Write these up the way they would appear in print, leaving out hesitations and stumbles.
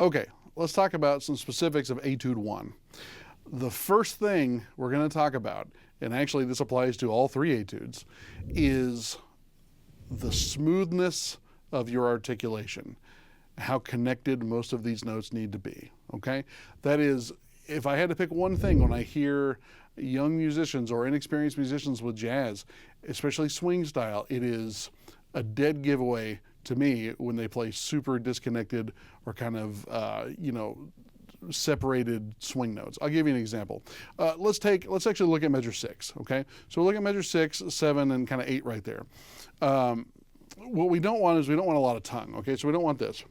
Okay, let's talk about some specifics of Etude 1. The first thing we're going to talk about, and actually this applies to all three etudes, is the smoothness of your articulation, how connected most of these notes need to be, okay? That is, if I had to pick one thing when I hear young musicians or inexperienced musicians with jazz, especially swing style, it is a dead giveaway to me when they play super disconnected or kind of, separated swing notes. I'll give you an example. Let's actually look at measure 6, okay? So we'll look at measure 6, 7, and kind of 8 right there. What we don't want is we don't want a lot of tongue, okay? So we don't want this.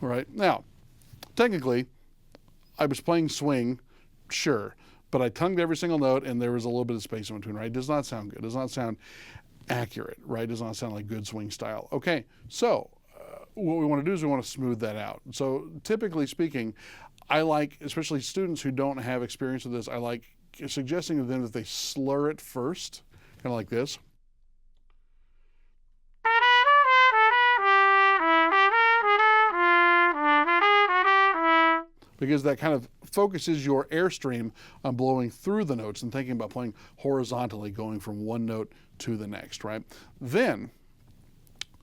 All right, now, technically, I was playing swing, sure, but I tongued every single note and there was a little bit of space in between, right? It does not sound good. It does not sound accurate, right? It does not sound like good swing style. Okay, so what we want to do is we want to smooth that out. So typically speaking, I like, especially students who don't have experience with this, I like suggesting to them that they slur it first, kind of like this. Because that kind of focuses your airstream on blowing through the notes and thinking about playing horizontally, going from one note to the next, right? Then,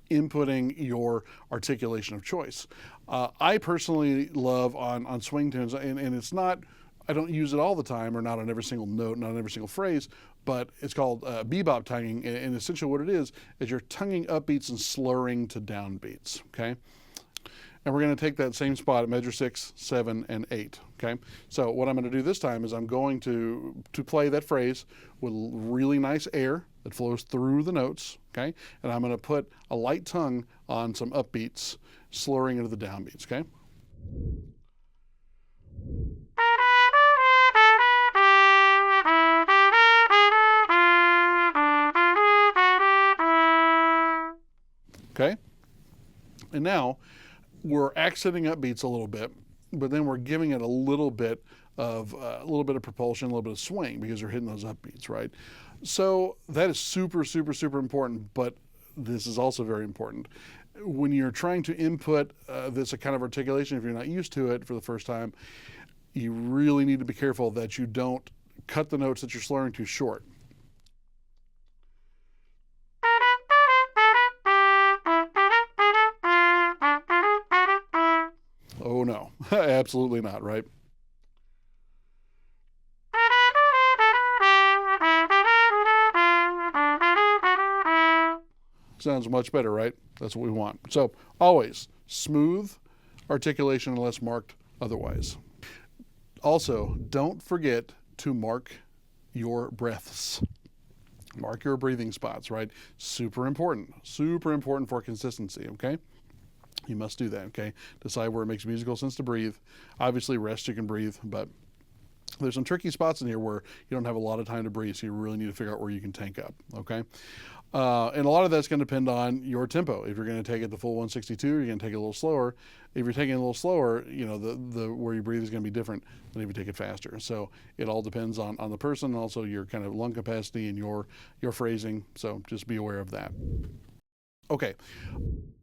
inputting your articulation of choice. I personally love on swing tunes, and it's not, I don't use it all the time or not on every single note, not on every single phrase, but it's called bebop tonguing, and essentially what it is you're tonguing upbeats and slurring to downbeats, okay? And we're going to take that same spot at measure 6, 7, and 8, okay? So what I'm going to do this time is I'm going to play that phrase with really nice air that flows through the notes, okay? And I'm going to put a light tongue on some upbeats, slurring into the downbeats, okay? Okay? And now, we're accenting upbeats a little bit, but then we're giving it a little bit of propulsion, a little bit of swing because you're hitting those upbeats, right? So that is super, super, super important, but this is also very important. When you're trying to input this kind of articulation, if you're not used to it for the first time, you really need to be careful that you don't cut the notes that you're slurring too short. Oh no, absolutely not, right? Sounds much better, right? That's what we want. So always smooth articulation unless marked otherwise. Also, don't forget to mark your breaths. Mark your breathing spots, right? Super important for consistency, okay? You must do that, okay? Decide where it makes musical sense to breathe. Obviously, rest you can breathe, but there's some tricky spots in here where you don't have a lot of time to breathe, so you really need to figure out where you can tank up, okay? And a lot of that's going to depend on your tempo. If you're going to take it the full 162, you're going to take it a little slower. If you're taking it a little slower, you know, the where you breathe is going to be different than if you take it faster. So it all depends on the person, and also your kind of lung capacity and your phrasing. So just be aware of that. Okay,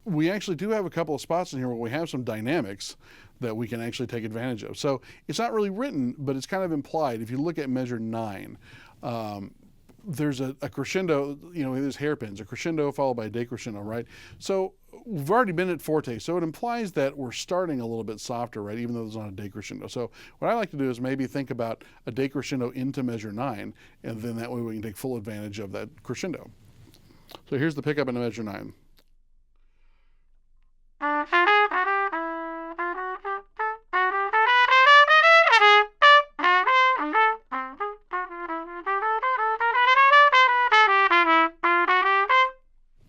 we actually do have a couple of spots in here where we have some dynamics that we can actually take advantage of. So it's not really written, but it's kind of implied. If you look at measure 9, there's a crescendo, you know, there's hairpins, a crescendo followed by a decrescendo, right? So we've already been at forte, so it implies that we're starting a little bit softer, right, even though there's not a decrescendo. So what I like to do is maybe think about a decrescendo into measure 9, and then that way we can take full advantage of that crescendo. So here's the pickup into measure 9.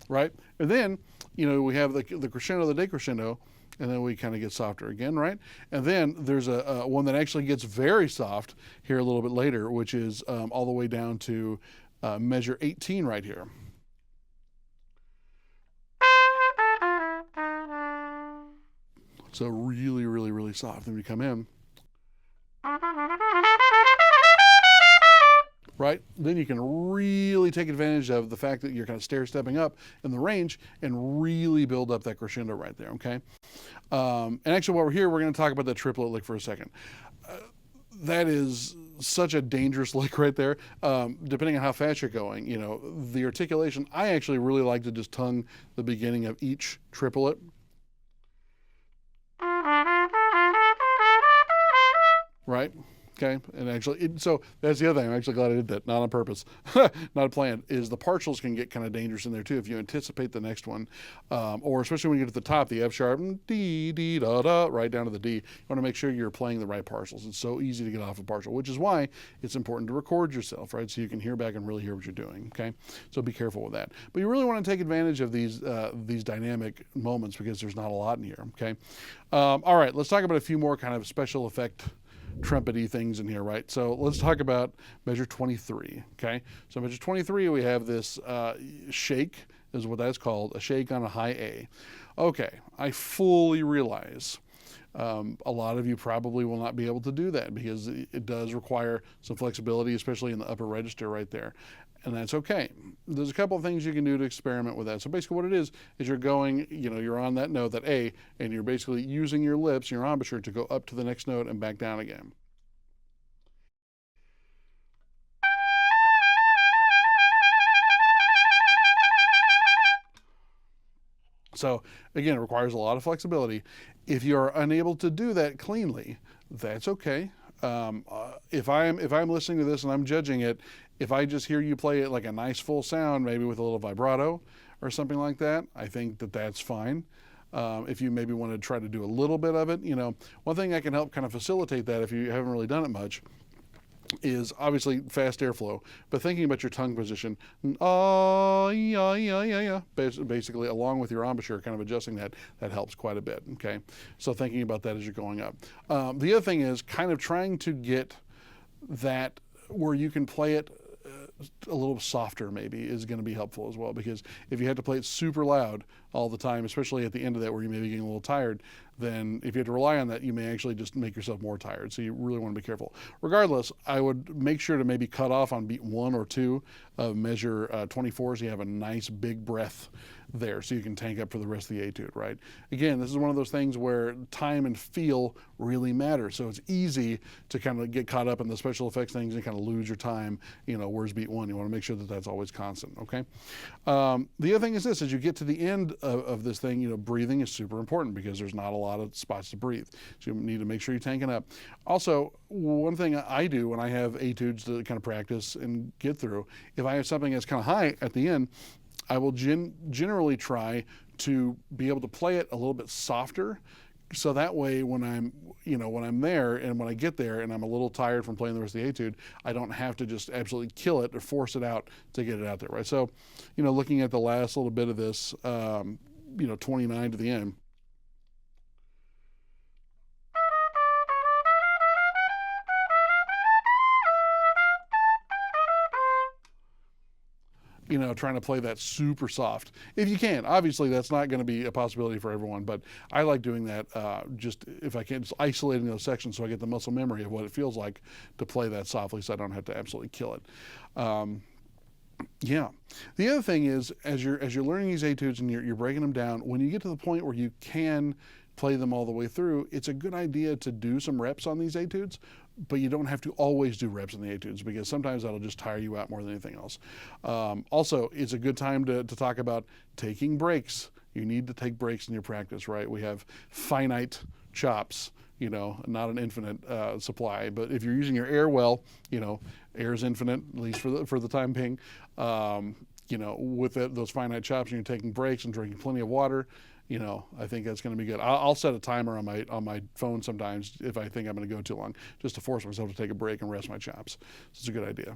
Right? And then, you know, we have the crescendo, the decrescendo, and then we kind of get softer again, right? And then there's a one that actually gets very soft here a little bit later, which is all the way down to measure 18 right here. So really, really, really soft. Then we come in. Right? right? Then you can really take advantage of the fact that you're kind of stair-stepping up in the range and really build up that crescendo right there, okay? And actually, while we're here, we're going to talk about that triplet lick for a second. That is such a dangerous lick right there. Depending on how fast you're going, you know, the articulation, I actually really like to just tongue the beginning of each triplet. Right? Okay, and actually, so that's the other thing. I'm actually glad I did that, not on purpose, not planned. Is the partials can get kind of dangerous in there too if you anticipate the next one, or especially when you get to the top, the F sharp, D, D, da, da, right down to the D. You want to make sure you're playing the right partials. It's so easy to get off a partial, which is why it's important to record yourself, right? So you can hear back and really hear what you're doing. Okay, so be careful with that. But you really want to take advantage of these dynamic moments because there's not a lot in here. Okay, all right. Let's talk about a few more kind of special effect trumpety things in here, right? So let's talk about measure 23, okay? So measure 23, we have this shake, is what that's called, a shake on a high A. Okay, I fully realize a lot of you probably will not be able to do that because it does require some flexibility, especially in the upper register right there. And that's okay. There's a couple of things you can do to experiment with that. So basically what it is you're going, you know, you're on that note, that A, and you're basically using your lips, your embouchure, to go up to the next note and back down again. So again, it requires a lot of flexibility. If you're unable to do that cleanly, that's okay. If I'm listening to this and I'm judging it, if I just hear you play it like a nice full sound, maybe with a little vibrato or something like that, I think that that's fine. If you maybe want to try to do a little bit of it, you know, one thing that can help kind of facilitate that if you haven't really done it much is obviously fast airflow, but thinking about your tongue position, basically along with your embouchure, kind of adjusting that helps quite a bit, okay? So thinking about that as you're going up. The other thing is kind of trying to get that where you can play it a little softer maybe is going to be helpful as well, because if you have to play it super loud all the time, especially at the end of that where you may be getting a little tired, then if you have to rely on that, you may actually just make yourself more tired. So you really want to be careful. Regardless, I would make sure to maybe cut off on beat 1 or 2 of measure 24 so you have a nice big breath there so you can tank up for the rest of the etude, right? Again, this is one of those things where time and feel really matter. So it's easy to kind of get caught up in the special effects things and kind of lose your time, you know, where's beat 1? You want to make sure that that's always constant, okay? The other thing is this, as you get to the end of this thing, you know, breathing is super important because there's not a lot of spots to breathe. So you need to make sure you're tanking up. Also, one thing I do when I have etudes to kind of practice and get through, if I have something that's kind of high at the end, I will generally try to be able to play it a little bit softer. So that way when I'm there and when I get there and I'm a little tired from playing the rest of the etude, I don't have to just absolutely kill it or force it out to get it out there, right? So, you know, looking at the last little bit of this, 29 to the end, you know, trying to play that super soft. If you can, obviously that's not going to be a possibility for everyone, but I like doing that just if I can, just isolating those sections so I get the muscle memory of what it feels like to play that softly so I don't have to absolutely kill it. Yeah. The other thing is, as you're learning these etudes and you're breaking them down, when you get to the point where you can play them all the way through, it's a good idea to do some reps on these etudes, but you don't have to always do reps on the etudes because sometimes that'll just tire you out more than anything else. Also, it's a good time to talk about taking breaks. You need to take breaks in your practice, right? We have finite chops, you know, not an infinite supply, but if you're using your air well, you know, air is infinite, at least for the time being. You know, with those finite chops, and you're taking breaks and drinking plenty of water, you know, I think that's going to be good. I'll set a timer on my phone sometimes if I think I'm going to go too long, just to force myself to take a break and rest my chops. So it's a good idea.